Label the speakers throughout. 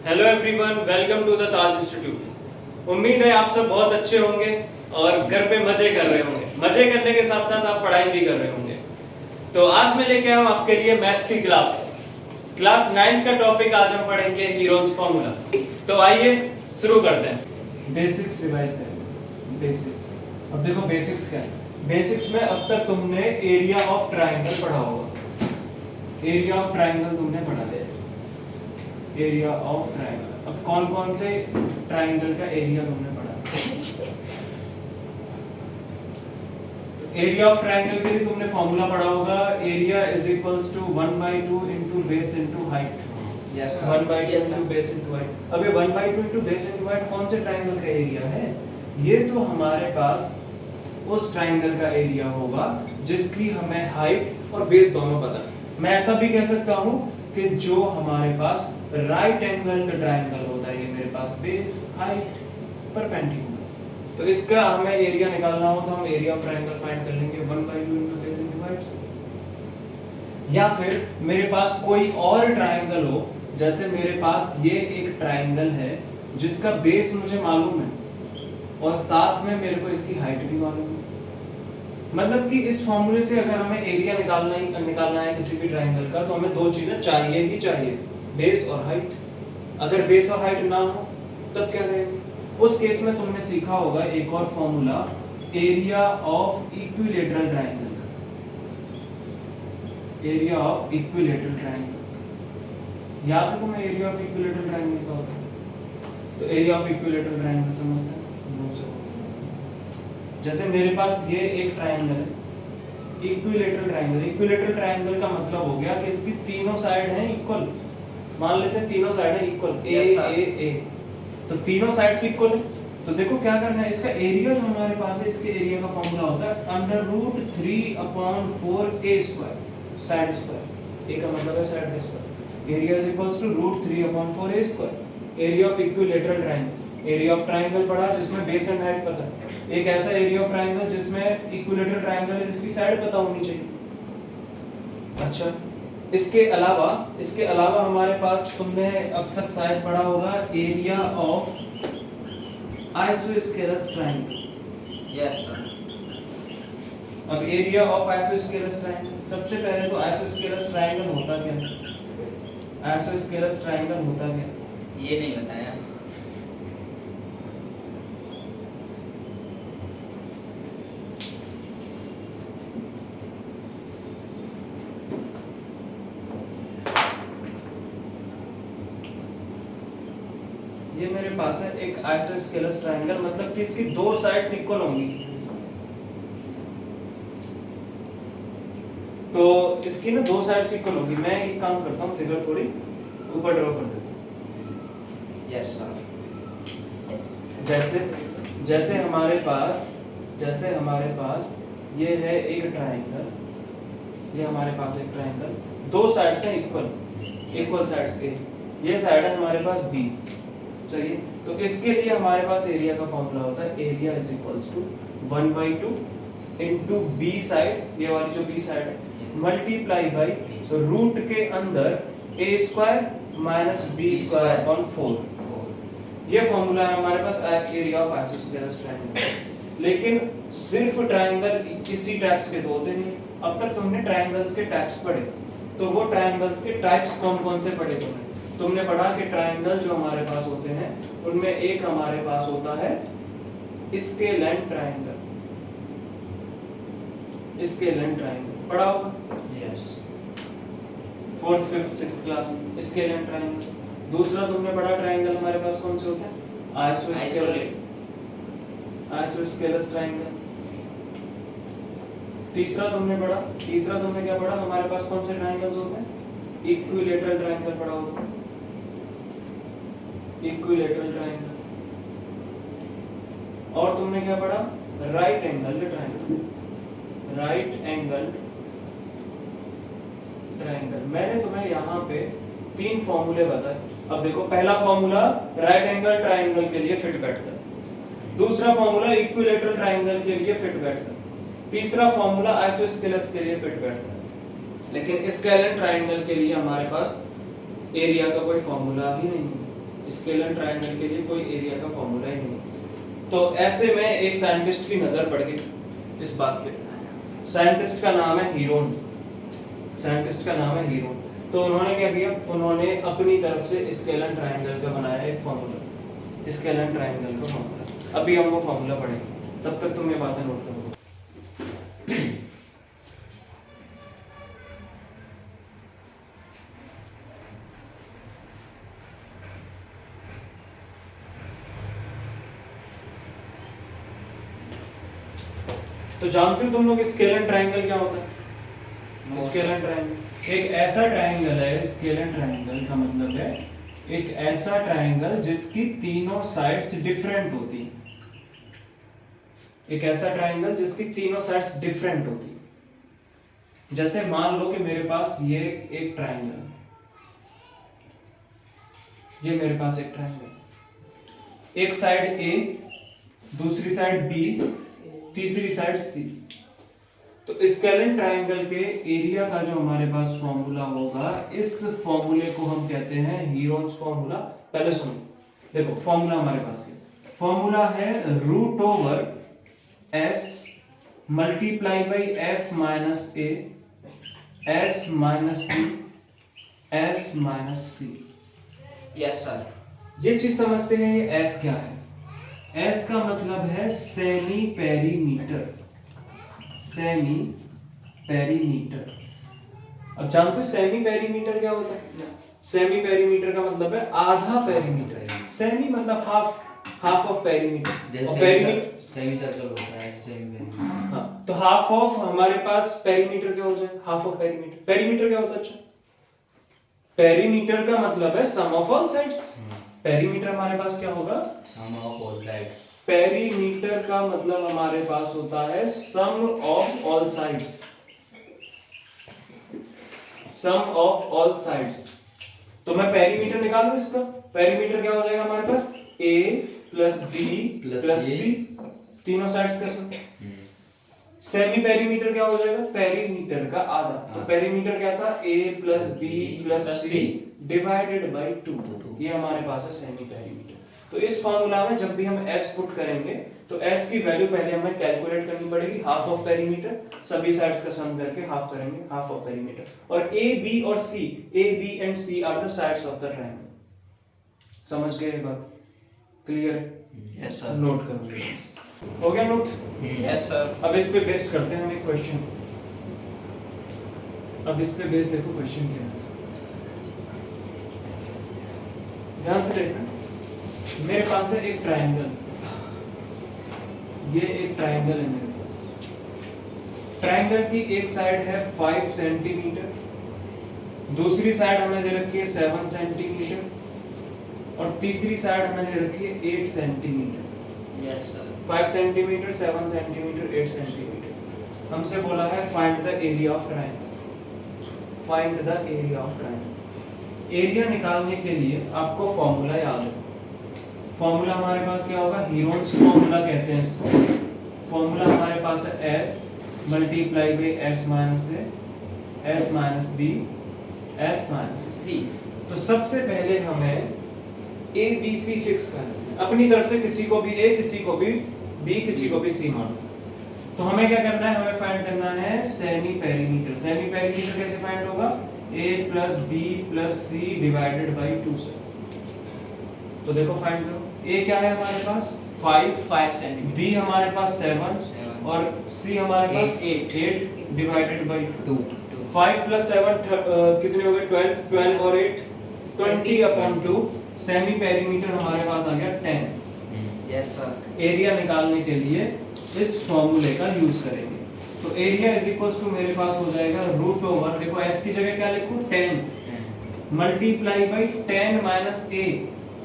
Speaker 1: Hello everyone, welcome to the Taj institute. उम्मीद है आप सब बहुत अच्छे होंगे और घर पे मजे कर रहे होंगे। मजे करने के साथ साथ आप पढ़ाई भी कर रहे होंगे। तो आज मैं लेके आया हूं आपके लिए मैथ्स की क्लास 9 का टॉपिक आज हम पढ़ेंगे हीरोन्स फार्मूला। तो आइए शुरू करते हैं। बेसिक्स रिवाइज करेंगे। बेसिक्स, अब देखो बेसिक्स क्या है। बेसिक्स में अब तक तुमने एरिया ऑफ ट्राइंगल पढ़ा होगा। एरिया ऑफ ट्राइंगल तुमने पढ़ा है। एरिया ऑफ ट्राइंगल, अब कौन कौन से ट्राइंगल का एरिया तुमने पढ़ा? तो एरिया ऑफ ट्राइंगल के लिए तुमने फॉर्मूला पढ़ा होगा, area is equals to 1/2 into base into height. Yes, 1/2 into base into height. अब ये 1/2 इनटू बेस इनटू हाइट कौन से ट्राइंगल का एरिया है? ये तो हमारे पास उस ट्राइंगल का एरिया होगा जिसकी हमें हाइट और बेस दोनों पता है। मैं ऐसा भी कह सकता हूं कि जो हमारे पास राइट एंगल का ट्राइंगल होता है, ये मेरे पास बेस हाइट परपेंडिकुलर, तो इसका हमें एरिया निकालना हो तो हम एरिया ऑफ ट्राइंगल फाइंड कर लेंगे 1/2 इनटू बेस इनटू हाइट से। या फिर मेरे पास कोई और ट्राइंगल हो, जैसे मेरे पास ये एक ट्राइंगल है जिसका बेस मुझे मालूम है और साथ में मेरे को इसकी हाइट भी मालूम है। मतलब कि इस फॉर्मूले से अगर हमें एरिया निकालना है किसी भी ट्राइंगल का, तो हमें दो चीजें चाहिए ही चाहिए, बेस और हाइट। अगर बेस और हाइट ना हो तब क्या करेंगे? उस केस में तुमने सीखा होगा एक और formula, area of equilateral triangle. Area of equilateral triangle याद है तुम्हें? एरिया ऑफ इक्विलेटरल ट्राइंगल का होता है। तो एरिया ऑफ इक्विलेटरल ट्राइंगल समझते हैं। जैसे मेरे पास ये एक ट्राइंगल है, इक्विलेटरल ट्राइंगल। इक्विलेटरल ट्राइंगल का मतलब हो गया कि इसकी तीनों साइड हैं इक्वल। मान लेते हैं तीनों साइड है इक्वल, ए ए ए, तो तीनों साइड्स इक्वल है। तो देखो क्या करना है, इसका एरिया जो हमारे पास है, इसके एरिया का फॉर्मूला होता है √3/4 a square, side square. A का मतलब है साइड का square. Area is equals to √3/4 a square. Area of equilateral triangle. Area of triangle पढ़ा जिसमें बेस एंड हाइट पता है। एक ऐसा एरिया ऑफ ट्राइंगल जिसमें इक्विलेटरल ट्राइंगल है जिसकी साइड पता होनी चाहिए। अच्छा, इसके अलावा हमारे पास तुमने अब तक शायद पढ़ा होगा area of isosceles triangle.
Speaker 2: Yes sir.
Speaker 1: अब एरिया ऑफ आइसोस्केलस ट्राइंगल, सबसे पहले तो आइसोस्केलस ट्राइंगल होता क्या है? आइसोस्केलस ट्राइंगल होता क्या?
Speaker 2: ये नहीं बताया।
Speaker 1: ये मेरे पास है एक आइसोस्केलस ट्राइंगल, मतलब कि इसकी दो साइड्स इक्वल होंगी। तो इसकी ना दो साइड्स इक्वल होंगी। मैं एक काम करता हूँ, फिगर थोड़ी ऊपर ड्रॉ कर देता हूँ।
Speaker 2: Yes sir.
Speaker 1: जैसे हमारे पास ये है एक ट्राइंगल, ये हमारे पास एक ट्राइंगल, दो साइड्स हैं इक्वल साइड्स के। ये साइड है हमारे पास बी, चाहिए। तो इसके लिए हमारे पास एरिया का फॉर्मूला होता है, area is equals to 1/2 into B side, ये वाली जो बी साइड है, मल्टीप्लाई बाय रूट के अंदर a square minus b square upon 4। ये फॉर्मूला है हमारे पास एरिया ऑफ आइसोस्केलस ट्रायंगल। लेकिन सिर्फ ट्रायंगल इसी टाइप्स के दो होते नहीं। अब तक तुमने ट्रायंगल्स के टाइप्स पढ़े, तो वो ट्रायंगल्स के टाइप्स कौन-कौन से पढ़े तुमने पढ़ा कि ट्रायंगल जो हमारे पास होते हैं उनमें एक हमारे पास होता है स्केलेंट ट्रायंगल। स्केलेंट ट्रायंगल पढ़ा होगा?
Speaker 2: Yes.
Speaker 1: 4th 5th 6th class में स्केलेंट ट्रायंगल। दूसरा तुमने पढ़ा ट्रायंगल हमारे पास कौन से होते हैं? Isosceles triangle. तीसरा तुमने क्या पढ़ा? हमारे पास कौन से ट्रायंगल्स होते हैं? इक्विलेटरल ट्रायंगल पढ़ा होगा, इक्विलेटरल ट्रायंगल। और तुमने क्या पढ़ा? Right angle triangle. Right angle triangle. मैंने तुम्हें यहाँ पे 3 फॉर्मूले बताए। अब देखो, पहला फॉर्मूला राइट एंगल ट्रायंगल के लिए फिट बैठता है, दूसरा फॉर्मूला इक्विलेटरल ट्रायंगल के लिए फिट बैठता है, तीसरा फॉर्मूला आइसोस्केलस के लिए फिट बैठता है। लेकिन स्केलेंट ट्रायंगल के लिए हमारे पास एरिया का कोई फॉर्मूला ही नहीं है। स्केलर ट्रायंगल के लिए कोई एरिया का फॉर्मूला ही नहीं। तो ऐसे में एक साइंटिस्ट की नजर पड़ गई इस बात पे। साइंटिस्ट का नाम है हीरोन, साइंटिस्ट का नाम है हीरोन। तो उन्होंने क्या किया, उन्होंने अपनी तरफ से स्केलर ट्रायंगल का बनाया एक फॉर्मूला, स्केलर ट्रायंगल का फॉर्मूला। अभी हम वो फॉर्मूला पढ़ेंगे, तब तक तुम ये बातें नोट करो। तो जानते हो तुम लोग स्केलर ट्रायंगल क्या होता है? स्केलर ट्रायंगल एक ऐसा ट्रायंगल है, स्केलर ट्रायंगल का मतलब है एक ऐसा ट्रायंगल जिसकी तीनों साइड्स डिफरेंट होती हैं। एक ऐसा ट्रायंगल जिसकी तीनों साइड्स डिफरेंट होती हैं। जैसे मान लो कि मेरे पास ये एक ट्रायंगल, ये मेरे पास एक ट्रायंगल, एक साइड ए, दूसरी साइड बी, तीसरी साइड सी। तो स्केलर ट्रायंगल के एरिया का जो हमारे पास फॉर्मूला होगा, इस फॉर्मूले को हम कहते हैं हीरोन्स फॉर्मूला। पहले सुनो, देखो फॉर्मूला हमारे पास क्या, फॉर्मूला है root over S multiply by S minus A, S minus B, S minus C.
Speaker 2: Yes sir.
Speaker 1: ये चीज समझते हैं, ये एस क्या है? एस का मतलब है सेमी पेरीमीटर, सेमी पेरीमीटर। अब जानते हो सेमी पेरीमीटर क्या होता है? सेमी पेरीमीटर का मतलब है आधा पेरीमीटर। सेमी मतलब हाफ, हाफ ऑफ पेरीमीटर। और पेरीमीटर
Speaker 2: सेमी सर्कल होता है, सेमी पेरीमीटर।
Speaker 1: हाँ, तो हाफ ऑफ हमारे पास पेरीमीटर क्या हो जाए? Half of perimeter. पेरीमीटर क्या होता है? अच्छा, पेरीमीटर का मतलब है sum of all sides. Perimeter हमारे पास क्या होगा?
Speaker 2: Sum of all sides.
Speaker 1: Perimeter का मतलब हमारे पास होता है sum of all sides, sum of all sides. तो मैं पेरीमीटर निकालूं इसका, पेरीमीटर क्या हो जाएगा हमारे पास? a प्लस बी प्लस सी, तीनों साइड्स का सम। सेमी पेरीमीटर क्या हो जाएगा? पेरीमीटर का आधा। तो पेरीमीटर क्या था? a plus B plus C divided by 2। ये हमारे पास है सेमी पेरीमीटर। तो इस फॉर्मूला में जब भी हम s पुट करेंगे तो s की वैल्यू पहले हमें कैलकुलेट करनी पड़ेगी, हाफ ऑफ पेरीमीटर, सभी साइड्स का सम करके हाफ करेंगे, हाफ ऑफ पेरीमीटर। और a b और c, a b and c are the sides of the triangle. समझ गए ये बात? क्लियर है?
Speaker 2: Yes sir.
Speaker 1: नोट करो, हो गया नोट?
Speaker 2: Yes sir.
Speaker 1: अब इस पे बेस्ड करते हैं हम एक क्वेश्चन। अब इस पे बेस्ड देखो क्वेश्चन क्या है, ध्यान से देखना। मेरे पास है एक ट्रायंगल, ये एक ट्रायंगल है मेरे पास। ट्रायंगल की एक साइड है 5 सेंटीमीटर, दूसरी साइड हमें दे रखी है 7 सेंटीमीटर, और तीसरी साइड हमें दे रखी है 8 centimetre.
Speaker 2: Yes sir.
Speaker 1: 5 centimetre, 7 centimetre, 8 centimetre. हमसे बोला है find the area of triangle, find the area of triangle. Area निकालने के लिए आपको फॉर्मूला याद है। फॉर्मूला हमारे पास क्या होगा? हीरोन्स फॉर्मूला कहते हैं इसको। फॉर्मूला हमारे पास है s multiply by s minus A, s minus B, s minus C. तो सबसे पहले हमें a b c फिक्स करना है, अपनी तरफ से किसी को भी a, किसी को भी b, किसी को भी c मानो। तो हमें क्या करना है? हमें फाइंड करना है सेमी पेरीमीटर। सेमी पेरीमीटर कैसे फाइंड होगा? a plus b plus c divided by 2 से। तो देखो फाइंड करो, a क्या है हमारे पास? 5 सेंटीमीटर, b हमारे पास 7 और c हमारे पास 8 डिवाइडेड बाई 2। 5 प्लस 7 कितने हो गए? 12, 12 और 8 20 अपॉन 2। सेमी पेरीमीटर हमारे पास आ गया 10।
Speaker 2: Yes sir.
Speaker 1: एरिया निकालने के लिए इस फॉर्मूले का यूज करेंगे। तो एरिया इज इक्वल्स टू मेरे पास हो जाएगा रूट ओवर, देखो s की जगह क्या लिखूं? 10 मल्टीप्लाई बाई 10 माइनस a,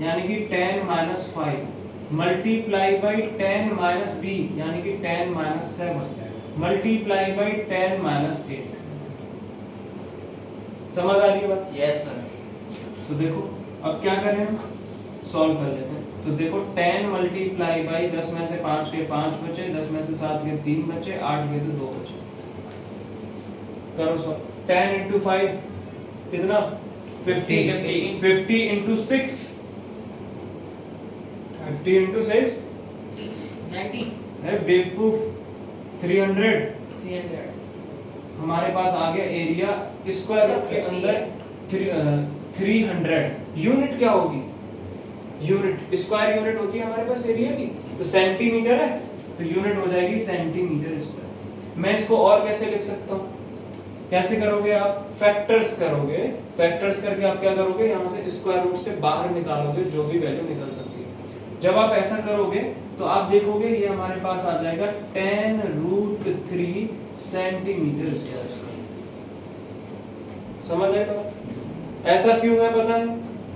Speaker 1: यानी कि 10 minus 5, multiply by 10 minus b, यानी कि 10 माइनस 7, मल्टीप्लाई बाई 10 माइनस 8। समझ आ रही है बात?
Speaker 2: Yes sir.
Speaker 1: तो देखो अब क्या करें, हम सॉल्व कर लेते हैं। तो देखो 10 मल्टीप्लाई बाई 10 में से 5 के 5 बचे, 10 में से 7 के 3 बचे, 8 के तो 2 बचे। करो सॉल्व। 10 into 5 कितना? 50 into 6 50 into 6
Speaker 3: 90
Speaker 1: है बेवकूफ 300
Speaker 3: 300
Speaker 1: हमारे पास आ गया एरिया स्क्वायर रूट के अंदर 300 यूनिट क्या होगी यूनिट स्क्वायर यूनिट होती है हमारे पास एरिया की तो सेंटीमीटर है तो यूनिट हो जाएगी सेंटीमीटर स्क्वायर मैं इसको और कैसे लिख सकता हूँ कैसे करोगे आप फैक्टर्स करोगे फैक्टर्स करके आप क्या करोगे यहाँ से स्क्वायर रूट से बाहर निकालोगे जो भी वैल्यू निकल सकती है जब आप ऐसा करोगे तो आप देखोगे ये हमारे पास आ जाएगा 10√3 सेंटीमीटर स्क्वायर समझ आए बात ऐसा क्यों है पता है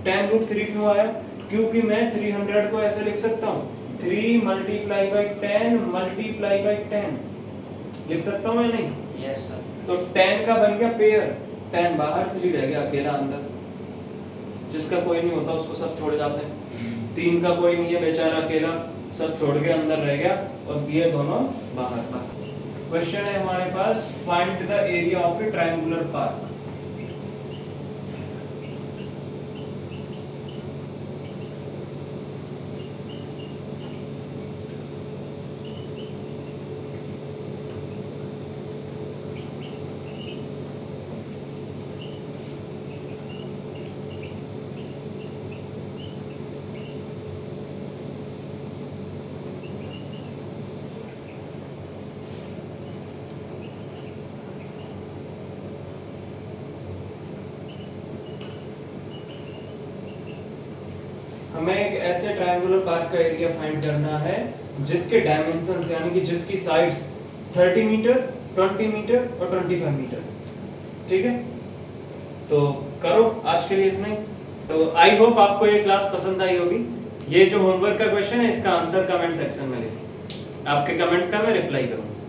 Speaker 1: 10√3 क्यों आया क्योंकि मैं 300 को ऐसे लिख सकता हूँ 3 multiply by 10 multiply by 10 लिख सकता हूँ या नहीं
Speaker 2: यस सर
Speaker 1: तो 10 का बन गया पेयर 10 बाहर 3 रह गया अकेला अंदर जिसका कोई नहीं होता उसको सब छोड़ जाते हैं 3 का कोई नहीं है बेचारा अकेला सब छोड़ के अंदर रह गया और ये दोनों बाहर क्वेश्चन है हमारे पास find the area of a triangular park हमें एक ऐसे ट्रायंगुलर पार्क का एरिया फाइंड करना है जिसके डायमेंशंस यानी कि जिसकी साइड्स 30 मीटर 20 मीटर और 25 मीटर ठीक है तो करो आज के लिए इतना ही तो आई होप आपको ये क्लास पसंद आई होगी ये जो होमवर्क का क्वेश्चन है इसका आंसर कमेंट सेक्शन में लिखो आपके कमेंट्स का मैं रिप्लाई करूंगा